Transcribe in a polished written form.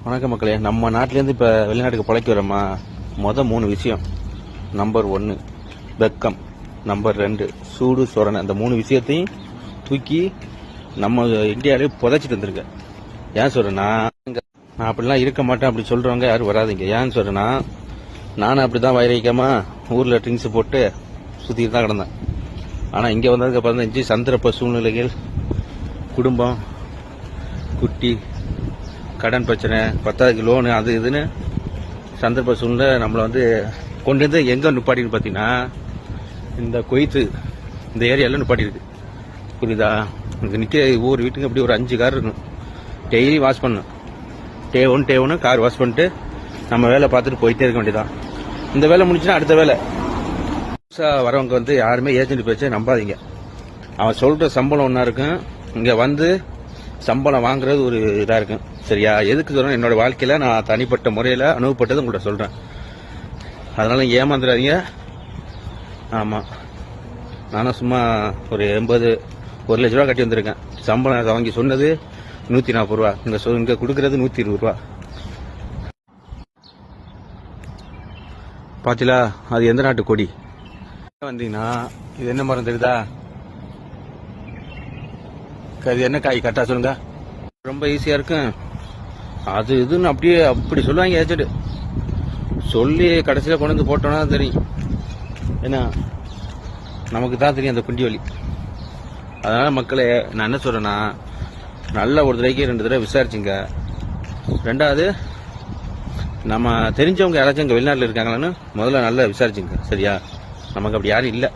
வணக்கம் மக்களே. நம்ம நாட்டிலேருந்து இப்போ வெளிநாட்டுக்கு பிழைக்க வரோமா, மொதல் 3 விஷயம். நம்பர் 1 வெக்கம், நம்பர் 2 சூடு சொரணை. அந்த 3 விஷயத்தையும் தூக்கி நம்ம இந்தியாவிலே புதைச்சிட்டு வந்திருக்கேன். ஏன் சொல்றேன்னா, நான் அப்படிலாம் இருக்க மாட்டேன் அப்படி சொல்றவங்க யாரும் வராதிங்க. ஏன்னு சொல்றேன்னா, நானும் அப்படிதான் வயிறிக்காம ஊரில் ட்ரிங்க்ஸ் போட்டு சுற்றிட்டு தான் கிடந்தேன். ஆனால் இங்கே வந்ததுக்கு அப்புறம் சந்தர்ப்ப சூழ்நிலைகள், குடும்பம், குட்டி, கடன் பிரச்சனை, 10,000 லோனு, அது இதுன்னு சந்தர்ப்ப சூழ்நிலை நம்மளை கொண்டு வந்து எங்கே நிப்பாட்டின்னு பார்த்தீங்கன்னா, இந்த கொய்த்து இந்த ஏரியாவில் நிப்பாட்டிருக்கு. புரியுதா? இங்கே நிற்க ஒவ்வொரு வீட்டுக்கு அப்படி ஒரு 5 கார் இருக்கும். டெய்லி வாஷ் பண்ணணும். டே ஒன்று கார் வாஷ் பண்ணிட்டு நம்ம வேலை பார்த்துட்டு போயிட்டே இருக்க வேண்டியதான். இந்த வேலை முடிச்சுன்னா அடுத்த வேலை. புதுசாக வரவங்க யாருமே ஏஜென்ட் பேச்சை நம்பாதீங்க. அவன் சொல்கிற சம்பளம் ஒன்றா இருக்கும், இங்கே சம்பளம் வாங்குறது ஒரு இதாக இருக்கும். சரியா? எதுக்கு சொல்றேன், என்னோட வாழ்க்கையில நான் தனிப்பட்ட முறையில் அனுபவப்பட்டது உங்கள்கிட்ட சொல்றேன். அதனால ஏமாந்துடாதீங்க. ஆமா, நானும் சும்மா ஒரு 1 லட்ச ரூபா கட்டி வந்திருக்கேன். சம்பளம் வாங்கி சொன்னது 140 ரூபா, இங்க கொடுக்கறது 120 ரூபா. பாத்தீங்களா? அது எந்த நாட்டு கொடி? வந்தீங்கன்னா இது என்ன மரம் தெரியுதா? இது என்ன காய்? கரெக்டா சொல்லுங்க. ரொம்ப ஈஸியா இருக்கும். அது இதுன்னு அப்படி சொல்லுவாங்க ஏஜென்ட். சொல்லி கடைசியில் கொண்டு வந்து போட்டோம்னா தெரியும். ஏன்னா நமக்கு தான் தெரியும் அந்த குண்டி வலி. அதனால மக்களே, நான் என்ன சொல்றேன்னா, நல்ல ஒரு தடவைக்கு 2 தடவை விசாரிச்சுங்க. 2வது, நம்ம தெரிஞ்சவங்க யாராச்சும் இங்கே வெளிநாட்டில் இருக்காங்களான்னு முதல்ல நல்லா விசாரிச்சுங்க. சரியா? நமக்கு அப்படி யாரும் இல்லை.